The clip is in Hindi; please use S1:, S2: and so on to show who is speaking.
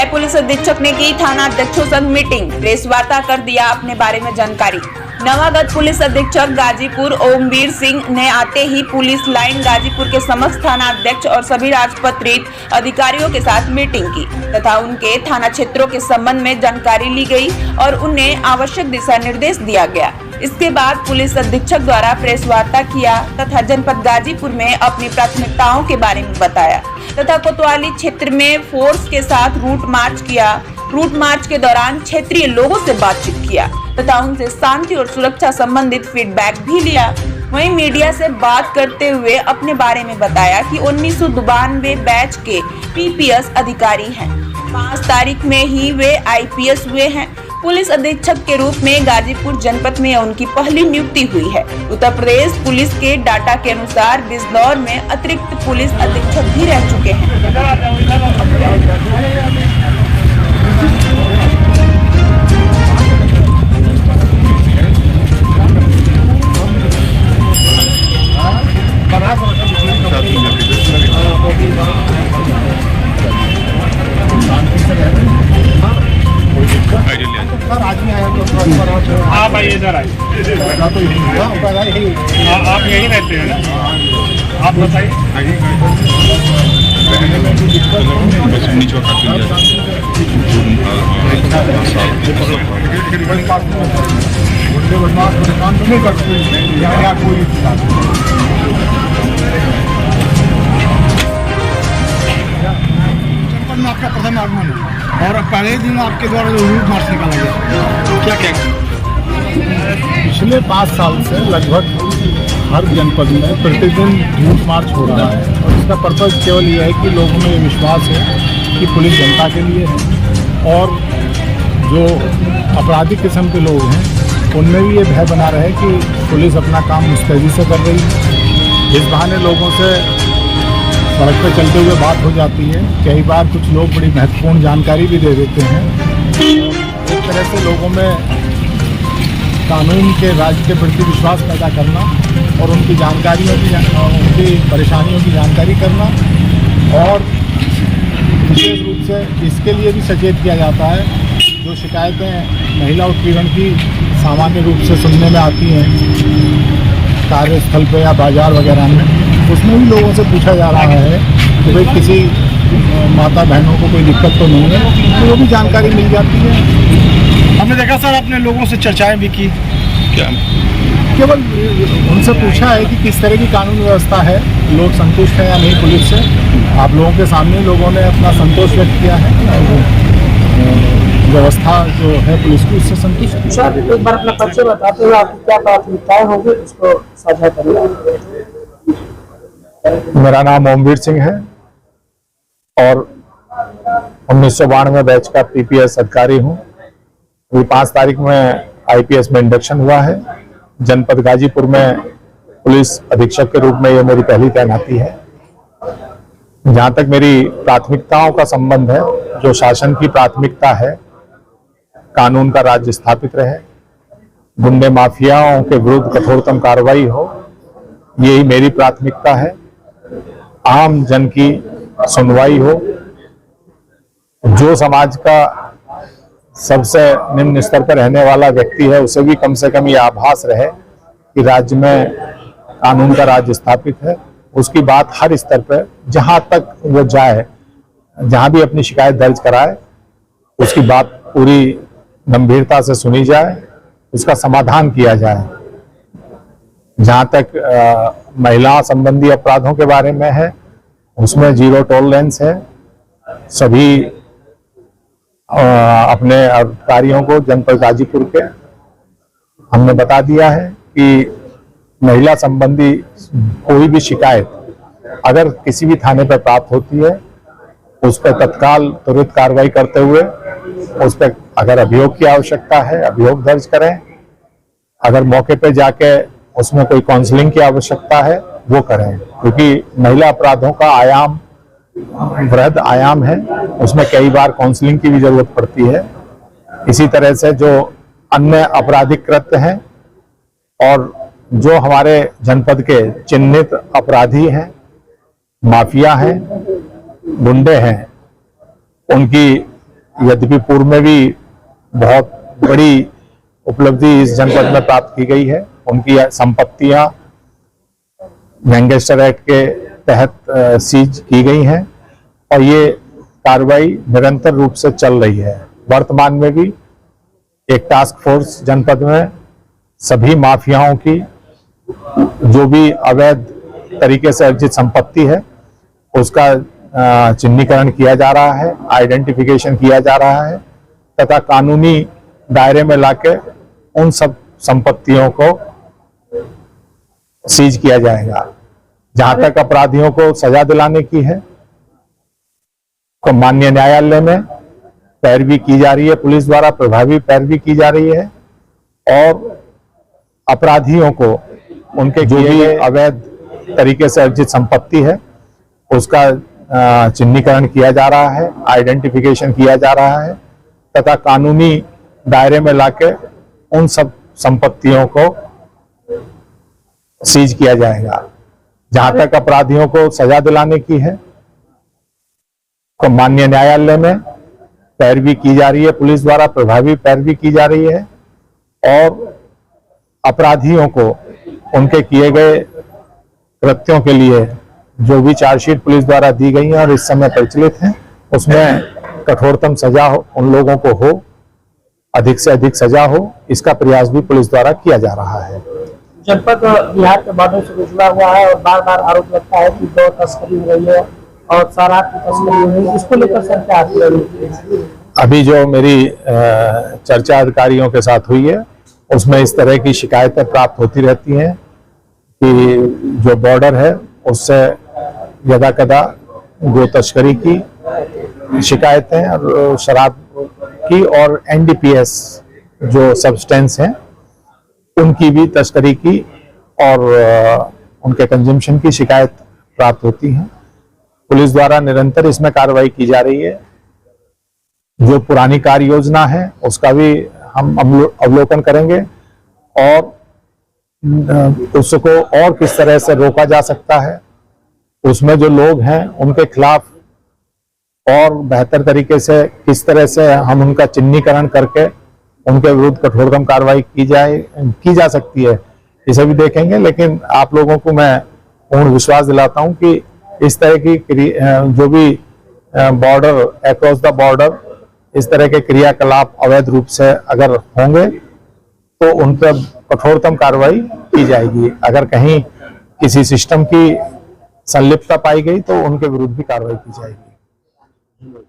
S1: नए पुलिस अधीक्षक ने की थाना अध्यक्षों संग मीटिंग, प्रेस वार्ता कर दिया अपने बारे में जानकारी। नवागत पुलिस अधीक्षक गाजीपुर ओमवीर सिंह ने आते ही पुलिस लाइन गाजीपुर के समस्त थाना अध्यक्ष और सभी राजपत्रित अधिकारियों के साथ मीटिंग की तथा उनके थाना क्षेत्रों के संबंध में जानकारी ली गई और उन्हें आवश्यक दिशा निर्देश दिया गया। इसके बाद पुलिस अधीक्षक द्वारा प्रेस वार्ता किया तथा जनपद गाजीपुर में अपनी प्राथमिकताओं के बारे में बताया तथा कोतवाली क्षेत्र में फोर्स के साथ रूट मार्च किया। रूट मार्च के दौरान क्षेत्रीय लोगों से बातचीत किया तथा उनसे शांति और सुरक्षा संबंधित फीडबैक भी लिया। वहीं मीडिया से बात करते हुए अपने बारे में बताया कि 1992 बैच के पीपीएस अधिकारी हैं। 5 तारीख में ही वे आईपीएस हुए हैं। पुलिस अधीक्षक के रूप में गाजीपुर जनपद में उनकी पहली नियुक्ति हुई है। उत्तर प्रदेश पुलिस के डाटा के अनुसार बिजनौर में अतिरिक्त पुलिस अधीक्षक भी रह चुके हैं।
S2: आप आइए इधर आइए। आप यहीं रहते हैं ना? आप बताइए।
S3: में आपका प्रथम आगमन है और पहले दिन आपके द्वारा जो रूट मार्च निकाला गया, क्या क्या
S4: पिछले 5 साल से लगभग हर जनपद में प्रतिदिन रूट मार्च हो रहा है और इसका पर्पज़ केवल ये है कि लोगों में ये विश्वास है कि पुलिस जनता के लिए है और जो आपराधिक किस्म के लोग हैं उनमें भी ये भय बना रहे कि पुलिस अपना काम मुस्तैदी से कर रही है। इस बहाने लोगों से सड़क पर चलते हुए बात हो जाती है। कई बार कुछ लोग बड़ी महत्वपूर्ण जानकारी भी दे देते हैं। एक तरह से लोगों में कानून के राज के प्रति विश्वास पैदा करना और उनकी जानकारियों की उनकी परेशानियों की जानकारी करना और विशेष रूप से इसके लिए भी सचेत किया जाता है जो शिकायतें महिला उत्पीड़न की सामान्य रूप से सुनने में आती हैं कार्यस्थल पे या बाजार वगैरह में, उसमें भी लोगों से पूछा जा रहा है कि भाई किसी माता बहनों को कोई दिक्कत तो नहीं है, तो वो भी जानकारी मिल जाती है।
S3: हमने देखा सर आपने लोगों से चर्चाएं भी की,
S4: क्या केवल उनसे पूछा है कि किस तरह की कानून व्यवस्था है, लोग संतुष्ट हैं या नहीं पुलिस से। आप लोगों के सामने लोगों ने अपना संतोष व्यक्त किया है, व्यवस्था जो है पुलिस की उससे संतुष्ट है।
S5: सर एक बार अपना परिचय बताते हुए आपकी क्या प्राथमिकताएं होंगी उसको साझा करिए।
S4: मेरा नाम ओमवीर सिंह है और 1992 बैच का पीपीएस अधिकारी हूँ। अभी 5 तारीख में आईपीएस में इंडक्शन हुआ है। जनपद गाजीपुर में पुलिस अधीक्षक के रूप में ये मेरी पहली तैनाती है। जहाँ तक मेरी प्राथमिकताओं का संबंध है, जो शासन की प्राथमिकता है कानून का राज स्थापित रहे, गुंडे माफियाओं के विरुद्ध कठोरतम कार्रवाई हो, यही मेरी प्राथमिकता है। आम जन की सुनवाई हो, जो समाज का सबसे निम्न स्तर पर रहने वाला व्यक्ति है उसे भी कम से कम ये आभास रहे कि राज्य में कानून का राज स्थापित है। उसकी बात हर स्तर पर जहां तक वो जाए, जहां भी अपनी शिकायत दर्ज कराए, उसकी बात पूरी गंभीरता से सुनी जाए, उसका समाधान किया जाए। जहां तक महिला संबंधी अपराधों के बारे में है, उसमें 0 टॉलरेंस है। सभी अपने अधिकारियों को जनपद गाजीपुर के हमने बता दिया है कि महिला संबंधी कोई भी शिकायत अगर किसी भी थाने पर प्राप्त होती है, उस पर तत्काल त्वरित कार्रवाई करते हुए उस पर अगर अभियोग की आवश्यकता है अभियोग दर्ज करें। अगर मौके पर जाके उसमें कोई काउंसलिंग की आवश्यकता है वो करें, क्योंकि महिला अपराधों का आयाम वृहद आयाम है, उसमें कई बार काउंसलिंग की भी जरूरत पड़ती है। इसी तरह से जो अन्य आपराधिक कृत्य हैं और जो हमारे जनपद के चिन्हित अपराधी हैं, माफिया हैं, गुंडे हैं, उनकी यद्यपि पूर्व में भी बहुत बड़ी उपलब्धि इस जनपद में प्राप्त की गई है। उनकी संपत्तियां गैंगस्टर एक्ट के तहत सीज की गई हैं और ये कार्रवाई निरंतर रूप से चल रही है। वर्तमान में भी एक टास्क फोर्स जनपद में सभी माफियाओं की जो भी अवैध तरीके से अर्जित संपत्ति है उसका चिन्हीकरण किया जा रहा है, आइडेंटिफिकेशन किया जा रहा है तथा कानूनी दायरे में लाके उन सब संपत्तियों को सीज किया जाएगा। जहां तक अपराधियों को सजा दिलाने की है तो माननीय न्यायालय में पैरवी की जा रही है, पुलिस द्वारा प्रभावी पैरवी की जा रही है और अपराधियों को उनके जो भी अवैध तरीके से अर्जित संपत्ति है उसका चिन्हीकरण किया जा रहा है, आइडेंटिफिकेशन किया जा रहा है तथा कानूनी दायरे में लाके उन सब संपत्तियों को सीज किया जाएगा। जहां तक अपराधियों को सजा दिलाने की है तो माननीय न्यायालय में पैरवी की जा रही है, पुलिस द्वारा प्रभावी पैरवी की जा रही है और अपराधियों को उनके किए गए कृत्यों के लिए जो भी चार्जशीट पुलिस द्वारा दी गई है और इस समय प्रचलित है उसमें कठोरतम सजा हो, उन लोगों को हो, अधिक से अधिक सजा हो, इसका प्रयास भी पुलिस द्वारा किया जा रहा है।
S5: जनपद बिहार के बॉर्डर से जुड़ा हुआ है और बार बार आरोप लगता है कि गौ तस्करी हो रही है और सारा की तस्करी हो रही है, इसको लेकर सर क्या है?
S4: अभी जो मेरी चर्चा अधिकारियों के साथ हुई है उसमें इस तरह की शिकायतें प्राप्त होती रहती हैं कि जो बॉर्डर है उससे यदा कदा गो तस्करी की शिकायतें और शराब की और एनडीपीएस जो सब्सटेंस हैं उनकी भी तस्करी की और उनके कंजम्पशन की शिकायत प्राप्त होती है। पुलिस द्वारा निरंतर इसमें कार्रवाई की जा रही है। जो पुरानी कार्य योजना है उसका भी हम अवलोकन करेंगे और उसको और किस तरह से रोका जा सकता है, उसमें जो लोग हैं उनके खिलाफ और बेहतर तरीके से किस तरह से हम उनका चिन्हीकरण करके उनके विरुद्ध कठोरतम कार्रवाई की जा सकती है, इसे भी देखेंगे। लेकिन आप लोगों को मैं पूर्ण विश्वास दिलाता हूं कि इस तरह की जो भी बॉर्डर अक्रॉस द बॉर्डर इस तरह के क्रियाकलाप अवैध रूप से अगर होंगे तो उन पर कठोरतम कार्रवाई की जाएगी। अगर कहीं किसी सिस्टम की संलिप्तता पाई गई तो उनके विरुद्ध भी कार्रवाई की जाएगी।